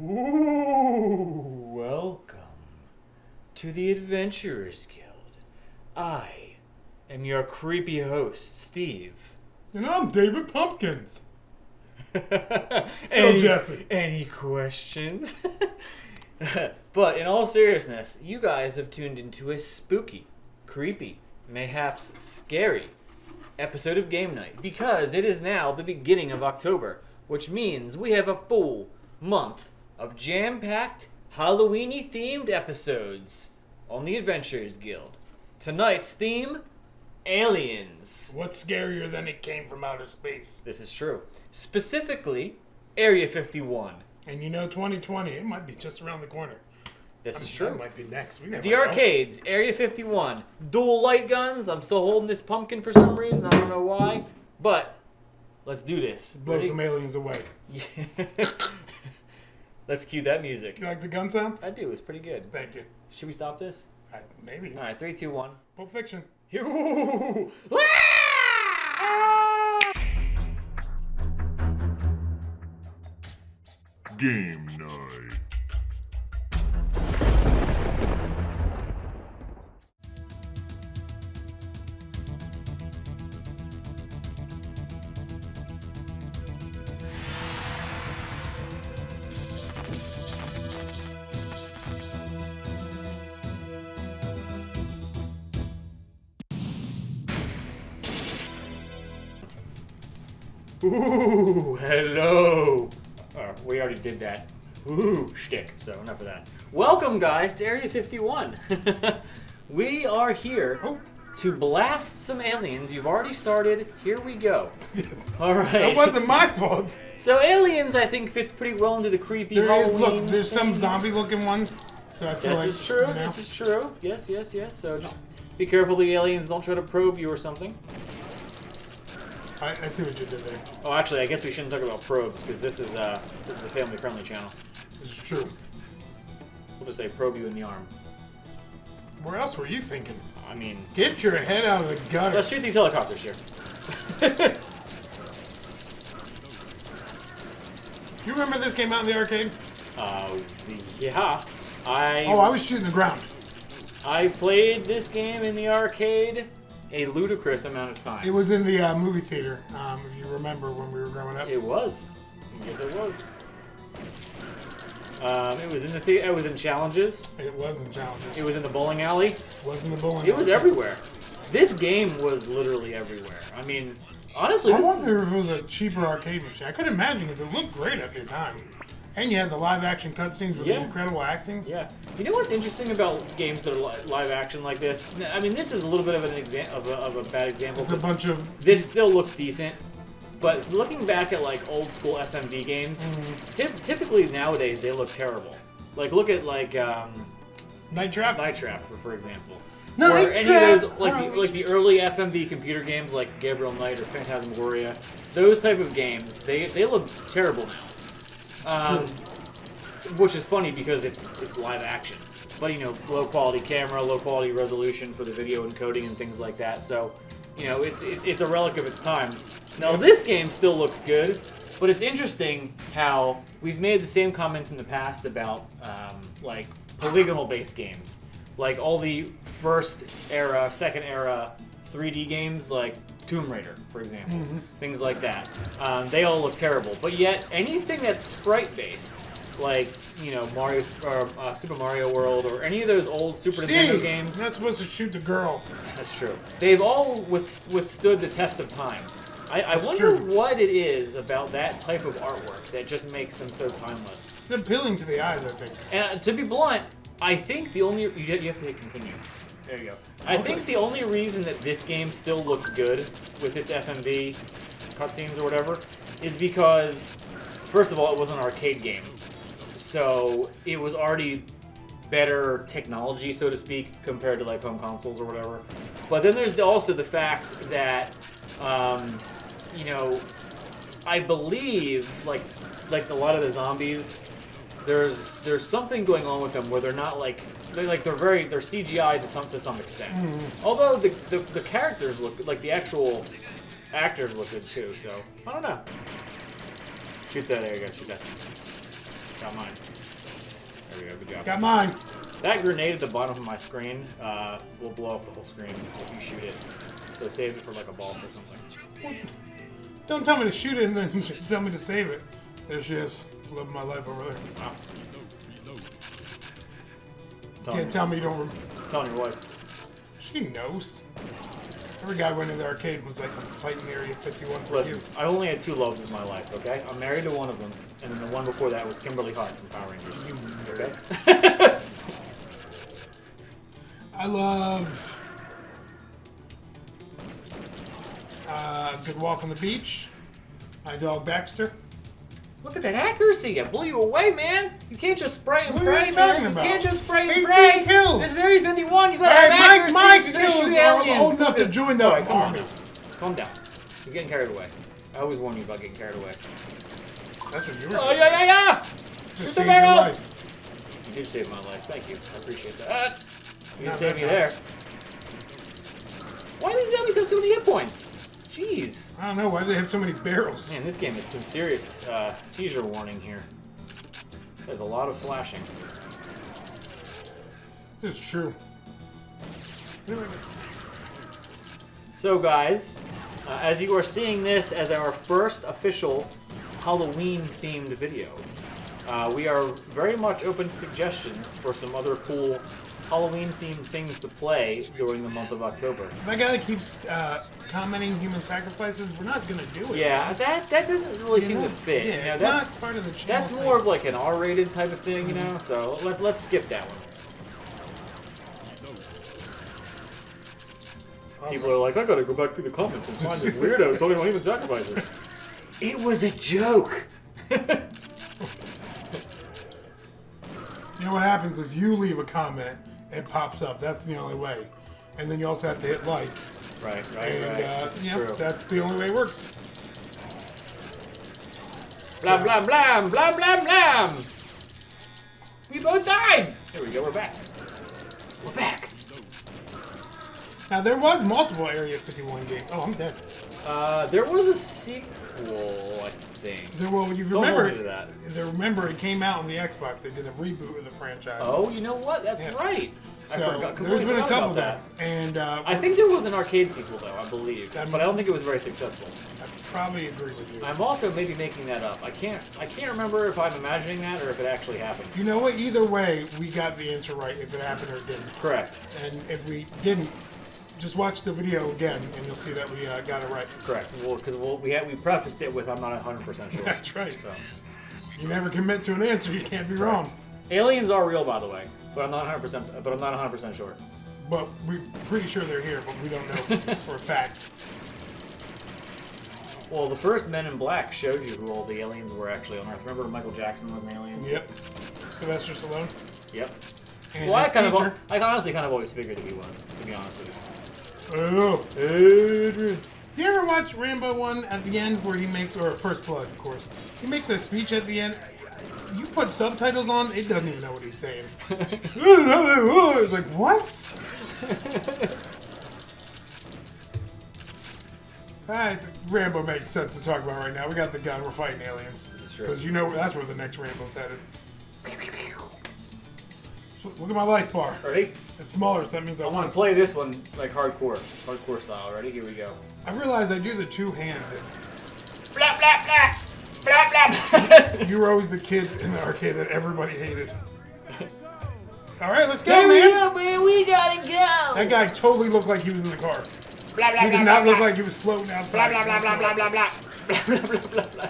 Ooh, welcome to the Adventurers Guild. I am your creepy host, Steve. And I'm David Pumpkins. Still Jesse. Any questions? But in all seriousness, you guys have tuned into a spooky, creepy, mayhaps scary episode of Game Night because it is now the beginning of October, which means we have a full month of jam-packed, Halloween-y themed episodes on the Adventurers Guild. Tonight's theme, aliens. What's scarier than it came from outer space? This is true. Specifically, Area 51. And you know 2020, it might be just around the corner. This is true. That might be next. We never The know. arcades, Area 51. Dual light guns. I'm still holding this pumpkin for some reason. I don't know why. But, let's do this. Blow some aliens away. Yeah. Let's cue that music. You like the gun sound? I do. It's pretty good. Thank you. Should we stop this? Maybe. All right, 3, 2, 1. Pulp Fiction. Game night. Ooh, hello. We already did that. Ooh, shtick. So enough of that. Welcome, guys, to Area 51. We are here to blast some aliens. You've already started. Here we go. All right. That wasn't my fault. So aliens, I think, fits pretty well into the creepy Halloween. Look, there's some thing. zombie-looking ones. So I feel This is true. This is true. Yes, yes, yes. So just be careful the aliens don't try to probe you or something. I see what you did there. Oh, actually, I guess we shouldn't talk about probes because this is a family-friendly channel. This is true. We'll just say probe you in the arm. Where else were you thinking? I mean, Get your head out of the gutter. let's shoot these helicopters here. You remember this came out in the arcade? Yeah. I was shooting the ground. I played this game in the arcade a ludicrous amount of times. It was in the movie theater, if you remember when we were growing up. It was. Yes, it was. It was in the theater. It was in challenges. It was in challenges. It was in the bowling alley. It was in the bowling It was alley. everywhere. This game was literally everywhere. I mean, honestly, I this wonder if it was a cheaper arcade machine. I could imagine because it looked great at the time. And you had the live action cutscenes with the incredible acting. Yeah. You know what's interesting about games that are live action like this? I mean, this is a little bit of an of a bad example. It's a bunch of... This still looks decent, but looking back at like old school FMV games, typically nowadays they look terrible. Like look at like Night Trap? Night Trap for example. Night or any Trap! of those like the early FMV computer games like Gabriel Knight or Phantasmagoria, those type of games, they look terrible now. Which is funny because it's live action, but you know, low quality camera, low quality resolution for the video encoding and things like that. So, you know, it's a relic of its time. Now this game still looks good, but it's interesting how we've made the same comments in the past about like polygonal based games, like all the first era, second era 3D games like Tomb Raider, for example, things like that. They all look terrible, but yet anything that's sprite-based, like you know Mario or Super Mario World or any of those old Super Nintendo games, You're not supposed to shoot the girl. that's true. They've all withstood the test of time. I wonder what it is about that type of artwork that just makes them so timeless. It's appealing to the eyes, I think. And to be blunt, I think the only you have to hit continue. There you go. I think the only reason that this game still looks good with its FMV cutscenes or whatever is because, first of all, it was an arcade game. So it was already better technology, so to speak, compared to like home consoles or whatever. But then there's also the fact that, you know, I believe like a lot of the zombies, there's something going on with them where they're not like they're CGI to some extent. Although the characters look like the actual actors look good too. So I don't know. Shoot that. There you go. Shoot that. Got mine. There we go. Good job. Got mine. That grenade at the bottom of my screen will blow up the whole screen if you shoot it. So save it for like a boss or something. Don't tell me to shoot it and then just tell me to save it. There she is. Living my life over there. Wow. Can't tell me you don't. Telling your wife. She knows. Every guy went in the arcade and was like, I'm fighting Area 51 for Listen, you. I only had 2 loves in my life, okay? I'm married to one of them, and then the one before that was Kimberly Hart from Power Rangers. You Okay? I love Good Walk on the Beach. My dog Baxter. Look at that accuracy! I blew you away, man! You can't just spray and What pray, are you talking man! about? You can't just spray and 18 pray! kills. This is Area 51, you gotta Alright, have accuracy my if you're gonna kills shoot are aliens! old enough to join the Alright, come on army. now. Calm down. You're getting carried away. I always warn you about getting carried away. That's what you were Oh, doing. yeah! Just Shoot the saved your barrels! life. You did save my life, thank you. I appreciate that. You Not did save that me there. Why do these zombies have so many hit points? Jeez. I don't know why they have so many barrels. Man, this game is some serious seizure warning here. There's a lot of flashing. It's true. So guys, as you are seeing this as our first official Halloween-themed video, we are very much open to suggestions for some other cool Halloween-themed things to play during the month of October. That guy that keeps commenting human sacrifices, we're not gonna do it. Yeah, that doesn't really seem know? to fit. Yeah, You know, it's that's not part of the channel. that's more of like an R-rated type of thing, you know. So let's skip that one. People are like, I gotta go back through the comments and find this weirdo talking about human sacrifices. It was a joke. You know what happens if you leave a comment, it pops up. That's the only way. And then you also have to hit like. Right. And This is true. that's the only way it works. Blam, blam, blam, blam, blam, blam. We both died. There we go. We're back. We're back. Now there was multiple Area 51 games. Oh, I'm dead. There was a sequel, I think. There, well, you Don't remember hold me to that. Remember it came out on the Xbox. They did a reboot of the franchise. Oh, you know what? That's Yeah. right. I So forgot. there's Completely been a forgot couple about of them, and I think there was an arcade sequel, though, I believe. That But I don't think it was very successful. I probably agree with you. I'm also maybe making that up. I can't remember if I'm imagining that or if it actually happened. You know what? Either way, we got the answer right if it happened or it didn't. Correct. And if we didn't, just watch the video again, and you'll see that we got it right. Correct. Well, because we prefaced it with I'm not 100% sure. That's right. So. You never commit to an answer, you can't be wrong. Aliens are real, by the way, but I'm not 100%. But I'm not 100% sure. But we're pretty sure they're here, but we don't know for a fact. Well, the first Men in Black showed you who all the aliens were actually on Earth. Remember when Michael Jackson was an alien? Yep. Sylvester Stallone. Yep. And Well, his I teacher. honestly kind of always figured that he was, to be honest with you. Oh. Adrian. You ever watch Rambo 1 at the end where he makes, or First Blood, of course, he makes a speech at the end? You put subtitles on, it doesn't even know what he's saying. It's like, what? Rambo makes sense to talk about right now. We got the gun, we're fighting aliens. This is true. Because you know that's where the next Rambo's headed. So, look at my life bar. Ready? It's smaller, so that means I I want to won. play this one like hardcore style. Ready? Here we go. I realize I do the two-hand. Blah blah blah. Blah blah. You were always the kid in the arcade that everybody hated. All right, let's go, Here we man. go, man. We gotta go. That guy totally looked like he was in the car. Blah blah He blah did not blah look blah. like he was floating Blah outside. blah blah blah blah blah blah. Blah blah blah blah.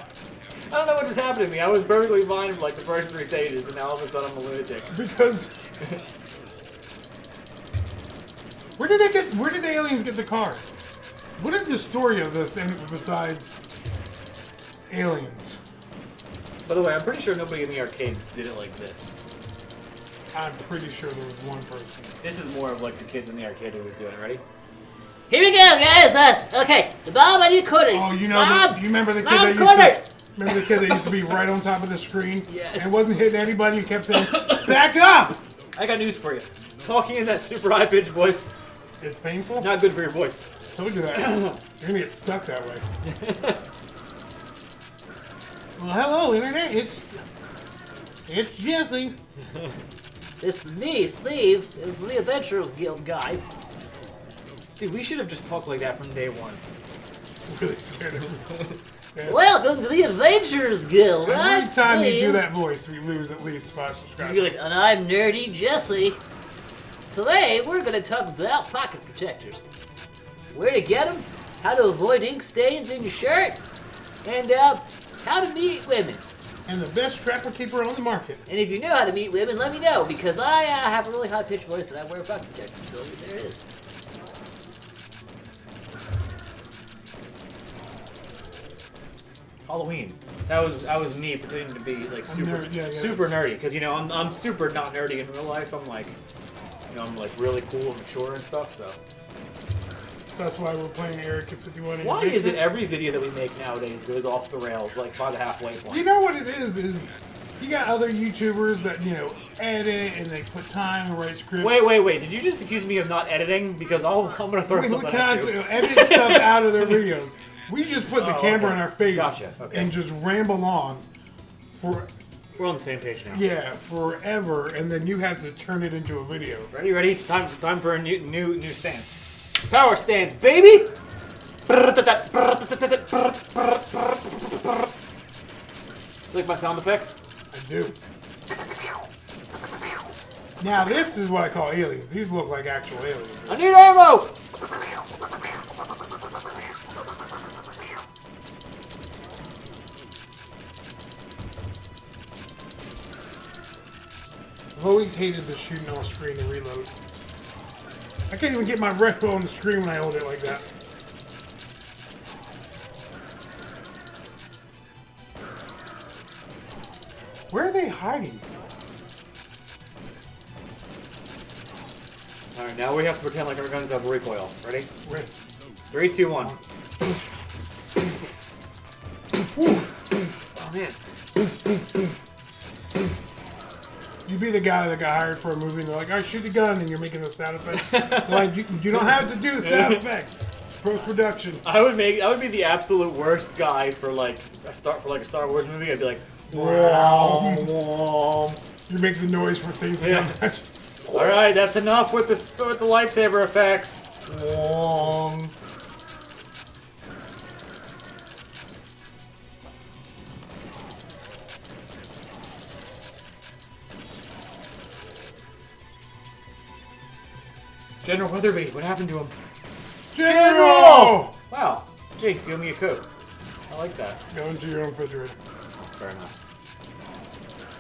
I don't know what just happened to me. I was perfectly fine for like the first 3 stages, and now all of a sudden I'm a lunatic. Because where did the aliens get the car? What is the story of this, and besides aliens? By the way, I'm pretty sure nobody in the arcade did it like this. I'm pretty sure there was one person. This is more of like the kids in the arcade who was doing it. Ready? Here we go, guys. Okay, the Bob on your quarters. Oh, you know, Bob, you remember the kid Bob that used quarters. to remember the kid that used to be right on top of the screen Yes. and wasn't hitting anybody who kept saying, "Back up!" I got news for you. Talking in that super high pitched voice, It's painful. not good for your voice. Told you that. You're gonna get stuck that way. Well, hello, internet. It's It's Jesse. It's me, Steve. It's the Adventurers Guild, guys. Dude, we should have just talked like that from day one. Really scared of me. Yes. Welcome to the Adventurers Guild. Every I'm time you Steve. do that voice, we lose at least 5 subscribers. You're like, and I'm Nerdy Jesse. Today, we're going to talk about pocket protectors. Where to get them, how to avoid ink stains in your shirt, and how to meet women. And the best trapper keeper on the market. And if you know how to meet women, let me know, because I have a really high-pitched voice and I wear a pocket protector, so there it is. Halloween. That was me pretending to be like super nerd, yeah. super nerdy because you know I'm super not nerdy in real life. I'm like, you know, I'm like really cool and mature and stuff. So That's why we're playing Eric at 51. in why your is it basement. every video that we make nowadays goes off the rails like by the halfway point? You know what it is you got other YouTubers that, you know, edit and they put time and write scripts. Wait! Did you just accuse me of not editing? Because I'm gonna throw We something cannot at you. edit stuff out of their videos. We just put the Oh, camera okay. in our face Gotcha, okay. and just ramble on for We're on the same page now. forever, and then you have to turn it into a video. Ready? It's time for a new stance. Power stance, baby. Like my sound effects. I do. Now this is what I call aliens. These look like actual aliens. I need ammo. I've always hated the shooting off screen and reload. I can't even get my red on the screen when I hold it like that. Where are they hiding? All right, now we have to pretend like our guns have recoil. Ready? Where? 3, 2, 1. Oh man. You be the guy that got hired for a movie and they're like, all right, shoot the gun, and you're making the sound effects. They're like, you don't have to do the sound effects. Post-production. I would be the absolute worst guy for like a Star Wars movie. I'd be like, Wow. wom. You make the noise for things that Yeah. don't match. All right, that's enough with the lightsaber effects. Wom. General Weatherby, what happened to him? General! Wow, Jake's giving me a coat. I like that. Go into your own refrigerator. Fair enough.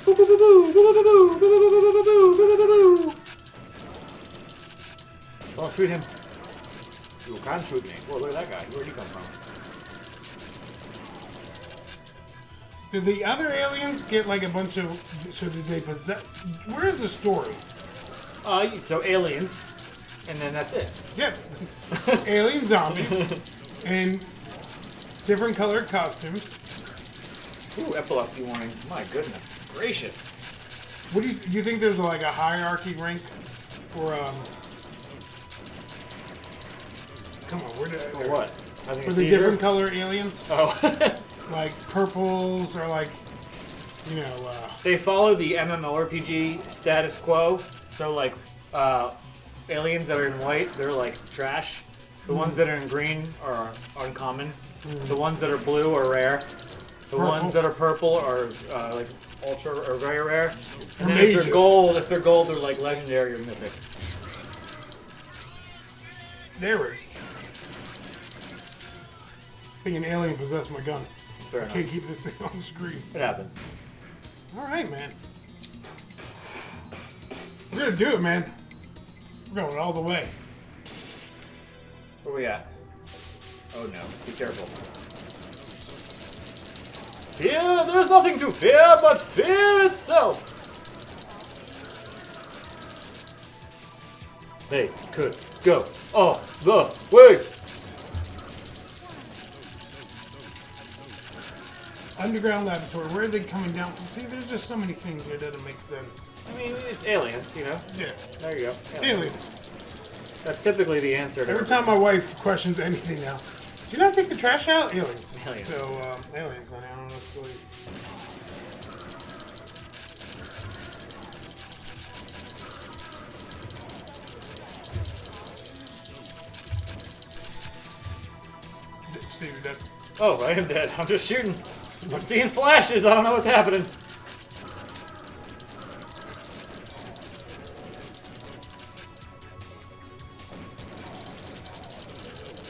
Boo, boo, boo, boo, boo, boo, boo, boo, boo, boo, boo, boo, boo, boo. Oh, shoot him. You can't shoot me. Whoa, look at that guy. Where'd he come from? Did the other aliens get like a bunch of... So did they possess... Where's the story? So aliens, and then that's it. Yeah. Alien zombies. And different colored costumes. Ooh, epilepsy warning. My goodness gracious. What do you think there's like a hierarchy rank for Come on, where did For what? Having For a the seizure? different color aliens? Oh. Like purples or like, you know, They follow the MMORPG status quo. So like, aliens that are in white, they're like trash. The ones that are in green are uncommon. The ones that are blue are rare. The Purple. ones that are purple are like ultra or very rare. And Or then if mages. they're gold, they're like legendary or mythic. there it is. I think an alien possessed my gun. It's fair I enough. can't keep this thing on the screen. It happens. All right, man. We're gonna do it, man. We're going all the way. Where we at? Oh no, be careful. Fear, there's nothing to fear but fear itself. They could go all the way. Underground laboratory. Where are they coming down from? See, there's just so many things here that doesn't make sense. I mean, it's aliens, you know? Yeah. There you go. Aliens. That's typically the answer to Every time my wife questions anything now, do you not take the trash out? Aliens. Aliens. So, aliens. I don't know. It's really... Oh, I am dead. I'm just shooting. I'm seeing flashes. I don't know what's happening.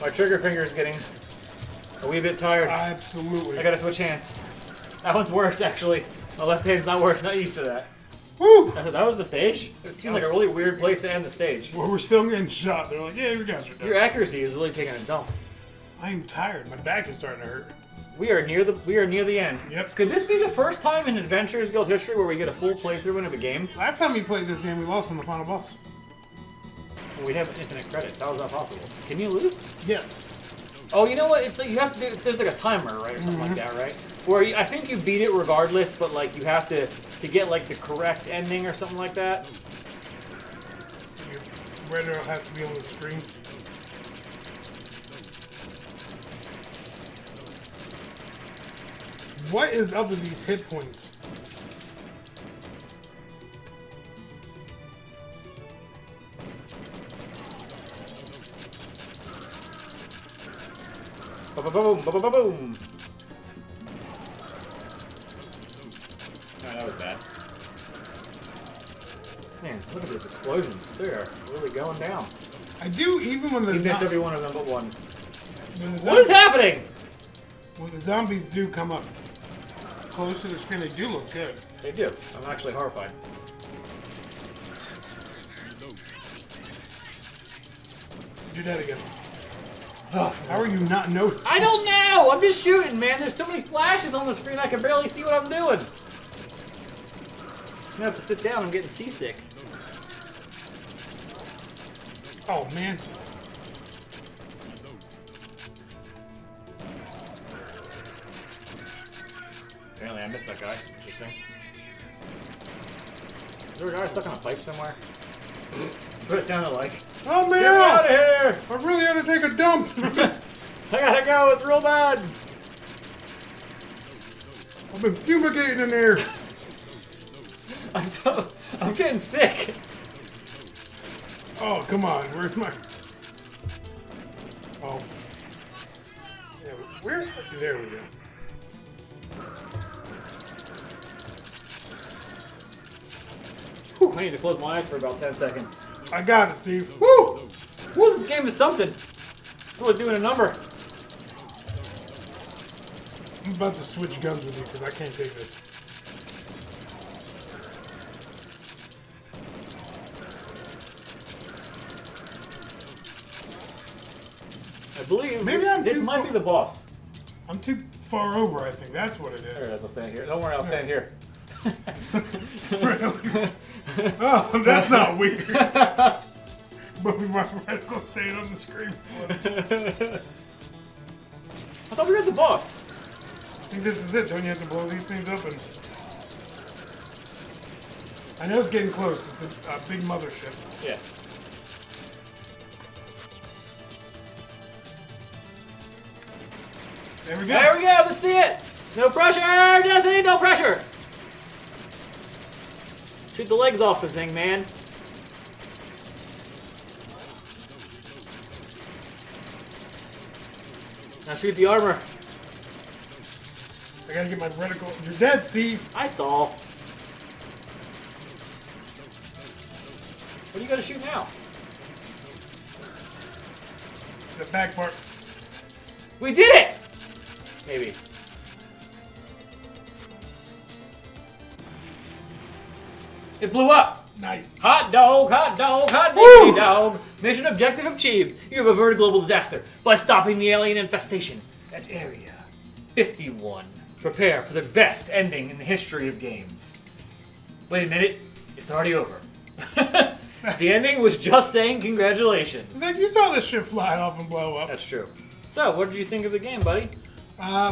My trigger finger is getting a wee bit tired. Absolutely. I gotta switch hands. That one's worse, actually. My left hand's not worse. Not used to that. Woo! That was the stage? It seemed like a really weird place to end the stage. Well, we're still getting shot. They're like, yeah, you guys are done. Your accuracy is really taking a dump. I'm tired. My back is starting to hurt. We are near the end. Yep. Could this be the first time in Adventures Guild history where we get a full playthrough of a game? Last time we played this game, we lost on the final boss. And we have infinite credits. How is that possible? Can you lose? Yes. Oh, you know what? It's like you have to do. There's like a timer, right, or something like that, right? Where I think you beat it regardless, but like you have to get like the correct ending or something like that. Your red arrow has to be on the screen. What is up with these hit points? Boom, boom, boom, boom. Oh, that was bad. Man, look at those explosions. They are really going down. I do, even when the You missed every one of them but one. when the What is zombies- happening? When the zombies do come up close to the screen, they do look good. They do. I'm actually horrified. Do that again. How are you not noticing? I don't know! I'm just shooting, man. There's so many flashes on the screen I can barely see what I'm doing. I'm gonna have to sit down. I'm getting seasick. Oh, man. Apparently I missed that guy. Interesting. Is there a guy stuck on a pipe somewhere? That's what it sounded like. Oh, man! Get me out of here! I really had to take a dump. I gotta go, it's real bad! I've been fumigating in there. I'm getting sick! Oh, come on. Where's my... Oh. Yeah, where? There we go. Whew, I need to close my eyes for about 10 seconds. I got it, Steve. Woo! Woo, this game is something! It's really doing a number. I'm about to switch guns with you because I can't take this. I believe Maybe I'm this too might far- be the boss. I'm too far over, I think. That's what it There it is. is, I'll stand here. Don't worry, I'll stand here. Really? Oh, that's not weird. But we might have to stay on the screen once. I thought we were at the boss. I think this is it. Don't you have to blow these things up? And I know it's getting close. It's the big mothership. Yeah. There we go. There we go, this is it! No pressure, Jesse, no pressure! Shoot the legs off the thing, man. Now shoot the armor. I gotta get my reticle. You're dead, Steve. I saw. What are you gonna shoot now? The back part. We did it! Maybe. It blew up! Nice. Hot dog, hot Woo! diggity dog. Mission objective achieved. You have averted global disaster by stopping the alien infestation at Area 51. Prepare for the best ending in the history of games. Wait a minute, it's already over. The ending was just saying congratulations. Zach, you saw this shit fly off and blow up. That's true. So, what did you think of the game, buddy?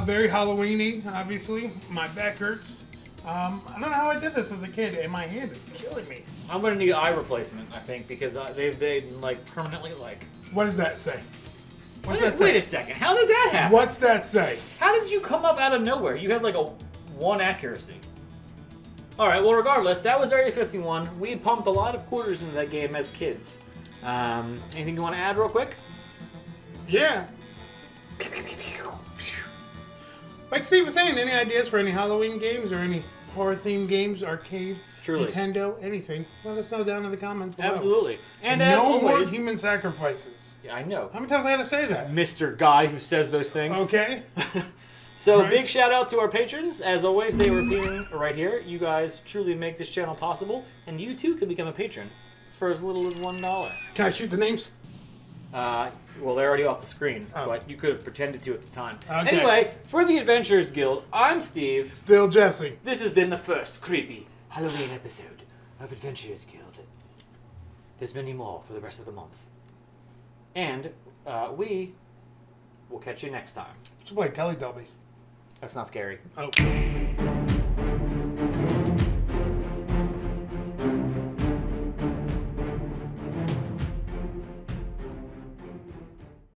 Very Halloween-y, obviously. My back hurts. I don't know how I did this as a kid, and my hand is killing me. I'm gonna need eye replacement, I think, because they've been like permanently like. What does that say? What's Wait, that say? wait a second, how did that happen? What's that say? How did you come up out of nowhere? You had like a 1 accuracy. Alright, well regardless, that was Area 51. We pumped a lot of quarters into that game as kids. Anything you want to add real quick? Yeah. Like Steve was saying, any ideas for any Halloween games or any horror-themed games, arcade, Truly. Nintendo, anything? Let us know down in the comments below. Absolutely. And no as more always, human sacrifices. yeah, I know. How many times I had to say that? Mr. Guy who says those things. Okay. So Right. big shout out to our patrons. As always, they were appearing right here. You guys truly make this channel possible, and you too can become a patron for as little as $1. Can I shoot the names? Well, they're already off the screen, Oh. but you could have pretended to at the time. Okay. Anyway, for the Adventurers Guild, I'm Steve. Still Jesse. This has been the first creepy Halloween episode of Adventurers Guild. There's many more for the rest of the month. And we will catch you next time. Just play Teletubbies. That's not scary. Oh.